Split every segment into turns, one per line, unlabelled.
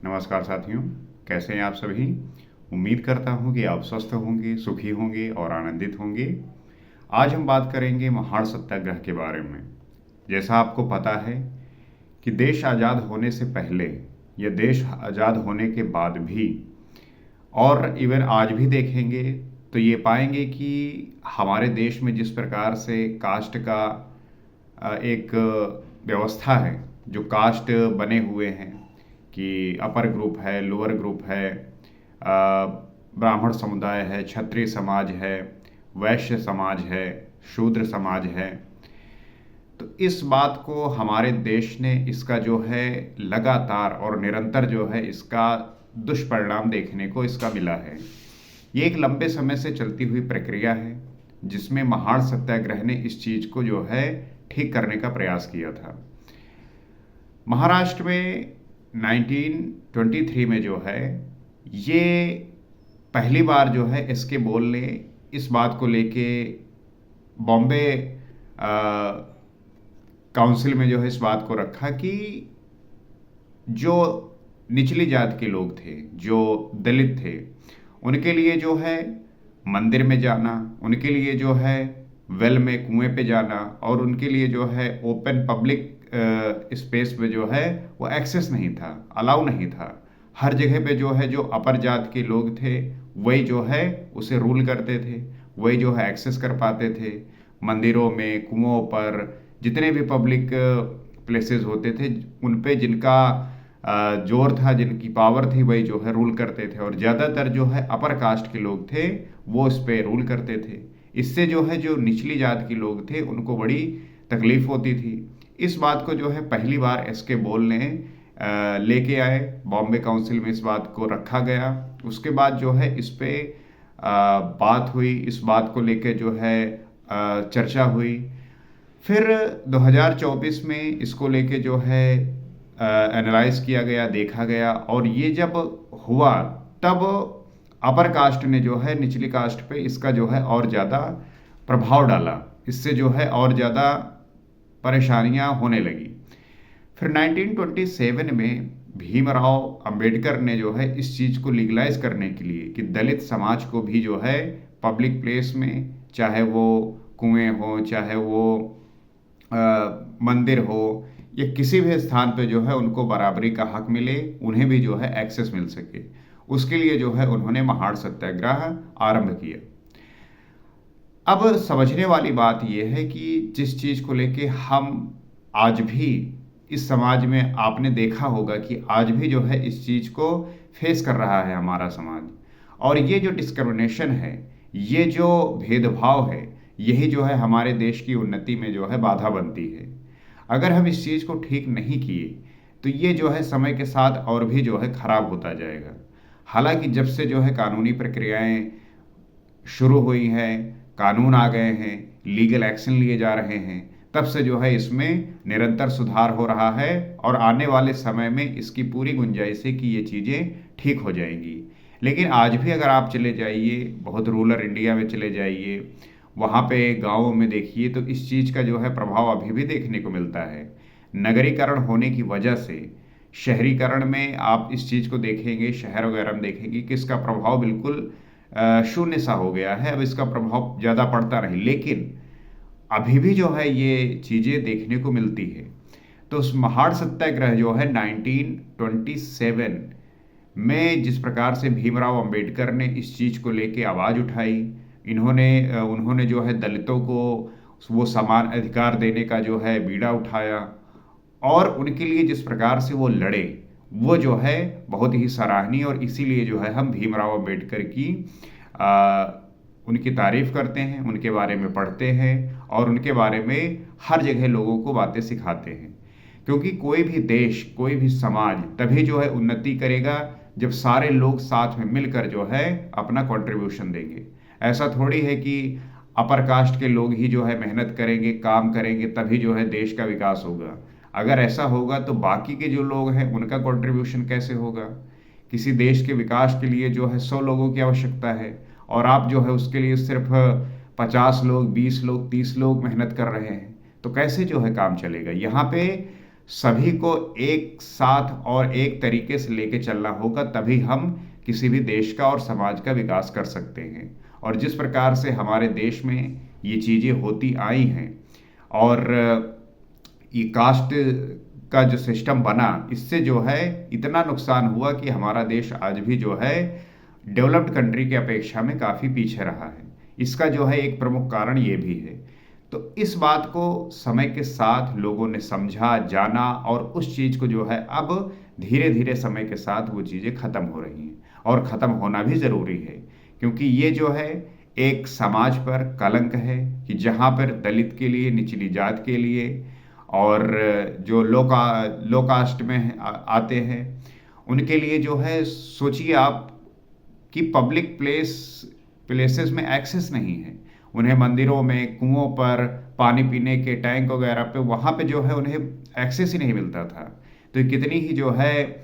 नमस्कार साथियों, कैसे हैं आप सभी। उम्मीद करता हूं कि आप स्वस्थ होंगे, सुखी होंगे और आनंदित होंगे। आज हम बात करेंगे महाड़ सत्याग्रह के बारे में। जैसा आपको पता है कि देश आज़ाद होने से पहले या देश आज़ाद होने के बाद भी और इवन आज भी देखेंगे तो ये पाएंगे कि हमारे देश में जिस प्रकार से कास्ट का एक व्यवस्था है, जो कास्ट बने हुए हैं कि अपर ग्रुप है, लोअर ग्रुप है, ब्राह्मण समुदाय है, क्षत्रिय समाज है, वैश्य समाज है, शूद्र समाज है। तो इस बात को हमारे देश ने इसका जो है लगातार और निरंतर जो है इसका दुष्परिणाम देखने को इसका मिला है। ये एक लंबे समय से चलती हुई प्रक्रिया है जिसमें महाड़ सत्याग्रह ने इस चीज को जो है ठीक करने का प्रयास किया था। महाराष्ट्र में 1923 में जो है ये पहली बार जो है एसके बोल ने इस बात को लेके बॉम्बे काउंसिल में जो है इस बात को रखा कि जो निचली जात के लोग थे, जो दलित थे, उनके लिए जो है मंदिर में जाना, उनके लिए जो है वेल में कुएं पे जाना और उनके लिए जो है ओपन पब्लिक स्पेस पे जो है वो एक्सेस नहीं था, अलाउ नहीं था। हर जगह पे जो है जो अपर जात के लोग थे वही जो है उसे रूल करते थे, वही जो है एक्सेस कर पाते थे। मंदिरों में, कुओं पर, जितने भी पब्लिक प्लेसेस होते थे उन पे जिनका जोर था, जिनकी पावर थी, वही जो है रूल करते थे। और ज़्यादातर जो है अपर कास्ट के लोग थे वो इस पे रूल करते थे। इससे जो है जो निचली जात के लोग थे उनको बड़ी तकलीफ होती थी। इस बात को जो है पहली बार एसके बोल ने लेके आए, बॉम्बे काउंसिल में इस बात को रखा गया। उसके बाद जो है इस पे बात हुई, इस बात को लेके जो है चर्चा हुई। फिर 2024 में इसको लेके जो है एनालाइज किया गया, देखा गया और ये जब हुआ तब अपर कास्ट ने जो है निचली कास्ट पे इसका जो है और ज़्यादा प्रभाव डाला। इससे जो है और ज़्यादा परेशानियां होने लगी। फिर 1927 में भीमराव अंबेडकर ने जो है इस चीज़ को लीगलाइज करने के लिए कि दलित समाज को भी जो है पब्लिक प्लेस में, चाहे वो कुएं हो, चाहे वो मंदिर हो या किसी भी स्थान पे जो है उनको बराबरी का हक मिले, उन्हें भी जो है एक्सेस मिल सके। उसके लिए जो है उन्होंने महाड़ सत्याग्रह आरंभ किया। अब समझने वाली बात यह है कि जिस चीज़ को लेके हम आज भी इस समाज में, आपने देखा होगा कि आज भी जो है इस चीज़ को फेस कर रहा है हमारा समाज। और ये जो डिस्क्रिमिनेशन है, ये जो भेदभाव है, यही जो है हमारे देश की उन्नति में जो है बाधा बनती है। अगर हम इस चीज़ को ठीक नहीं किए तो ये जो है समय के साथ और भी जो है खराब होता जाएगा। हालांकि जब से जो है कानूनी प्रक्रियाएं शुरू हुई हैं, कानून आ गए हैं, लीगल एक्शन लिए जा रहे हैं, तब से जो है इसमें निरंतर सुधार हो रहा है और आने वाले समय में इसकी पूरी गुंजाइश है कि ये चीज़ें ठीक हो जाएंगी। लेकिन आज भी अगर आप चले जाइए, बहुत रूरल इंडिया में चले जाइए, वहाँ पे गाँवों में देखिए तो इस चीज़ का जो है प्रभाव अभी भी देखने को मिलता है। नगरीकरण होने की वजह से शहरीकरण में आप इस चीज़ को देखेंगे, शहर वगैरह में देखेंगे कि इसका प्रभाव बिल्कुल शून्य सा हो गया है। अब इसका प्रभाव ज़्यादा पड़ता नहीं, लेकिन अभी भी जो है ये चीज़ें देखने को मिलती है। तो उस महाड़ सत्याग्रह जो है 1927 में जिस प्रकार से भीमराव अंबेडकर ने इस चीज़ को लेके आवाज़ उठाई, उन्होंने जो है दलितों को वो समान अधिकार देने का जो है बीड़ा उठाया और उनके लिए जिस प्रकार से वो लड़े, वो जो है बहुत ही सराहनीय। और इसीलिए जो है हम भीमराव अंबेडकर की उनकी तारीफ करते हैं, उनके बारे में पढ़ते हैं और उनके बारे में हर जगह लोगों को बातें सिखाते हैं। क्योंकि कोई भी देश, कोई भी समाज तभी जो है उन्नति करेगा जब सारे लोग साथ में मिलकर जो है अपना कंट्रीब्यूशन देंगे। ऐसा थोड़ी है कि अपर कास्ट के लोग ही जो है मेहनत करेंगे, काम करेंगे, तभी जो है देश का विकास होगा। अगर ऐसा होगा तो बाकी के जो लोग हैं उनका कंट्रीब्यूशन कैसे होगा। किसी देश के विकास के लिए जो है 100 लोगों की आवश्यकता है और आप जो है उसके लिए सिर्फ 50 लोग, 20 लोग, 30 लोग मेहनत कर रहे हैं, तो कैसे जो है काम चलेगा। यहाँ पे सभी को एक साथ और एक तरीके से लेके चलना होगा, तभी हम किसी भी देश का और समाज का विकास कर सकते हैं। और जिस प्रकार से हमारे देश में ये चीज़ें होती आई हैं और ये कास्ट का जो सिस्टम बना, इससे जो है इतना नुकसान हुआ कि हमारा देश आज भी जो है डेवलप्ड कंट्री की अपेक्षा में काफ़ी पीछे रहा है। इसका जो है एक प्रमुख कारण ये भी है। तो इस बात को समय के साथ लोगों ने समझा, जाना और उस चीज़ को जो है अब धीरे धीरे समय के साथ वो चीज़ें ख़त्म हो रही हैं और ख़त्म होना भी ज़रूरी है, क्योंकि ये जो है एक समाज पर कलंक है कि जहाँ पर दलित के लिए, निचली जात के लिए और जो लो कास्ट में आते हैं उनके लिए जो है, सोचिए आप कि पब्लिक प्लेसेस में एक्सेस नहीं है। उन्हें मंदिरों में, कुओं पर, पानी पीने के टैंक वगैरह पे, वहाँ पे जो है उन्हें एक्सेस ही नहीं मिलता था। तो ये कितनी ही जो है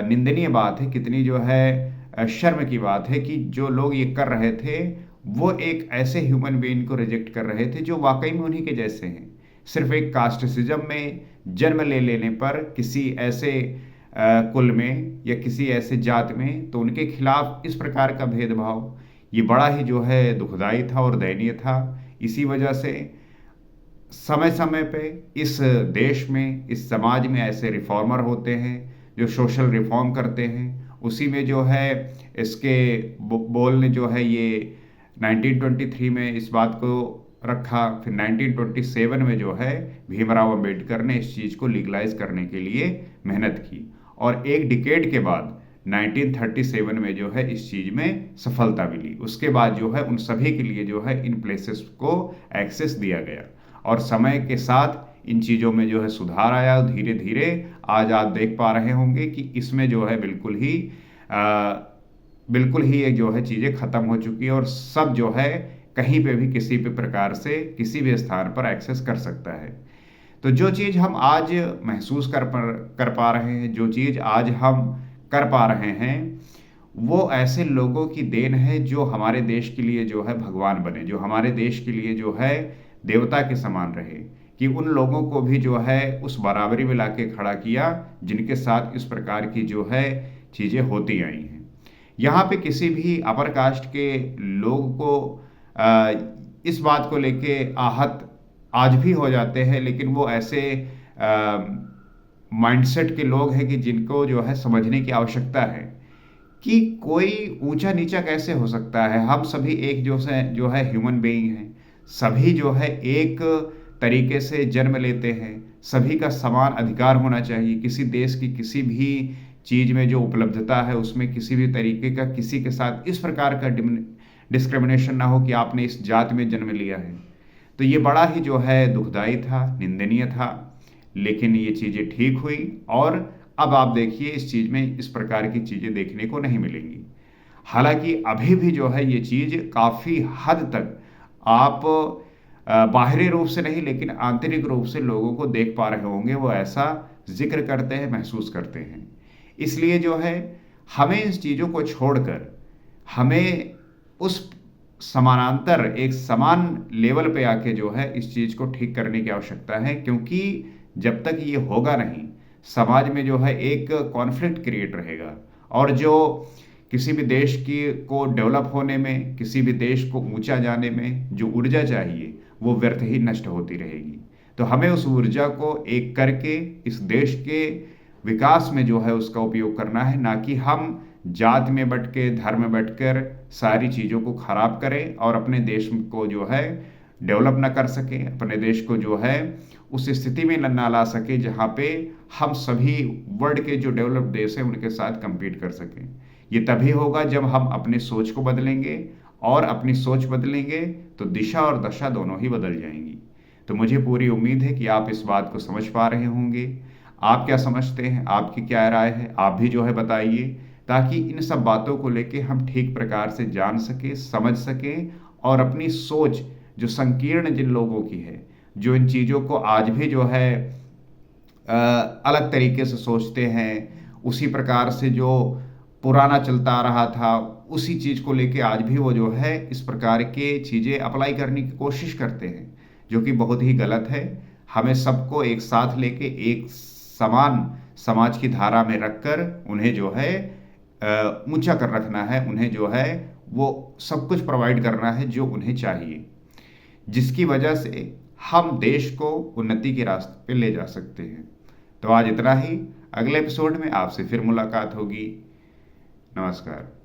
निंदनीय बात है, कितनी जो है शर्म की बात है कि जो लोग ये कर रहे थे वो एक ऐसे ह्यूमन बीइंग को रिजेक्ट कर रहे थे जो वाकई में उन्हीं के जैसे हैं। सिर्फ एक कास्टिसिज्म में जन्म ले लेने पर किसी ऐसे कुल में या किसी ऐसे जात में, तो उनके खिलाफ इस प्रकार का भेदभाव, ये बड़ा ही जो है दुखदाई था और दयनीय था। इसी वजह से समय समय पे इस देश में, इस समाज में ऐसे रिफॉर्मर होते हैं जो सोशल रिफॉर्म करते हैं। उसी में जो है इसके बोल ने जो है ये 1923 में इस बात को रखा। फिर 1927 में जो है भीमराव अंबेडकर ने इस चीज़ को लीगलाइज करने के लिए मेहनत की और एक डिकेड के बाद 1937 में जो है इस चीज़ में सफलता मिली। उसके बाद जो है उन सभी के लिए जो है इन प्लेसेस को एक्सेस दिया गया और समय के साथ इन चीज़ों में जो है सुधार आया। धीरे धीरे आज आप देख पा रहे होंगे कि इसमें जो है बिल्कुल ही ये जो है चीज़ें ख़त्म हो चुकी है और सब जो है कहीं पे भी किसी भी प्रकार से किसी भी स्थान पर एक्सेस कर सकता है। तो जो चीज़ हम आज महसूस कर पा रहे हैं, जो चीज़ आज हम कर पा रहे हैं, वो ऐसे लोगों की देन है जो हमारे देश के लिए जो है भगवान बने, जो हमारे देश के लिए जो है देवता के समान रहे, कि उन लोगों को भी जो है उस बराबरी में लाके खड़ा किया जिनके साथ इस प्रकार की जो है चीज़ें होती आई हैं। यहाँ पे किसी भी अपर कास्ट के लोग को इस बात को लेके आहत आज भी हो जाते हैं, लेकिन वो ऐसे माइंडसेट के लोग हैं कि जिनको जो है समझने की आवश्यकता है कि कोई ऊंचा नीचा कैसे हो सकता है। हम सभी एक जो है ह्यूमन बीइंग हैं, सभी जो है एक तरीके से जन्म लेते हैं, सभी का समान अधिकार होना चाहिए। किसी देश की किसी भी चीज़ में जो उपलब्धता है उसमें किसी भी तरीके का किसी के साथ इस प्रकार का डिस्क्रिमिनेशन ना हो कि आपने इस जात में जन्म लिया है। तो ये बड़ा ही जो है दुखदाई था, निंदनीय था, लेकिन ये चीज़ें ठीक हुई और अब आप देखिए इस चीज़ में इस प्रकार की चीज़ें देखने को नहीं मिलेंगी। हालांकि अभी भी जो है ये चीज़ काफ़ी हद तक आप बाहरी रूप से नहीं लेकिन आंतरिक रूप से लोगों को देख पा रहे होंगे, वो ऐसा जिक्र करते हैं, महसूस करते हैं। इसलिए जो है हमें इस चीज़ों को छोड़कर हमें उस समानांतर एक समान लेवल पे आके जो है इस चीज़ को ठीक करने की आवश्यकता है, क्योंकि जब तक ये होगा नहीं, समाज में जो है एक कॉन्फ्लिक्ट क्रिएट रहेगा और जो किसी भी देश की को डेवलप होने में, किसी भी देश को ऊंचा जाने में जो ऊर्जा चाहिए वो व्यर्थ ही नष्ट होती रहेगी। तो हमें उस ऊर्जा को एक करके इस देश के विकास में जो है उसका उपयोग करना है, ना कि हम जात में बट के, धर्म में बैठकर सारी चीज़ों को खराब करें और अपने देश को जो है डेवलप ना कर सके, अपने देश को जो है उस स्थिति में ना ला सके जहाँ पे हम सभी वर्ल्ड के जो डेवलप्ड देश हैं उनके साथ compete कर सकें। ये तभी होगा जब हम अपनी सोच को बदलेंगे और अपनी सोच बदलेंगे तो दिशा और दशा दोनों ही बदल जाएंगी। तो मुझे पूरी उम्मीद है कि आप इस बात को समझ पा रहे होंगे। आप क्या समझते हैं, आपकी क्या राय है, आप भी जो है बताइए, ताकि इन सब बातों को लेके हम ठीक प्रकार से जान सके, समझ सकें और अपनी सोच जो संकीर्ण जिन लोगों की है, जो इन चीज़ों को आज भी जो है अलग तरीके से सोचते हैं, उसी प्रकार से जो पुराना चलता आ रहा था उसी चीज़ को लेके आज भी वो जो है इस प्रकार के चीज़ें अप्लाई करने की कोशिश करते हैं, जो कि बहुत ही गलत है। हमें सबको एक साथ लेके एक समान समाज की धारा में रखकर उन्हें जो है ऊंचा कर रखना है, उन्हें जो है वो सब कुछ प्रोवाइड करना है जो उन्हें चाहिए, जिसकी वजह से हम देश को उन्नति के रास्ते पे ले जा सकते हैं। तो आज इतना ही। अगले एपिसोड में आपसे फिर मुलाकात होगी। नमस्कार।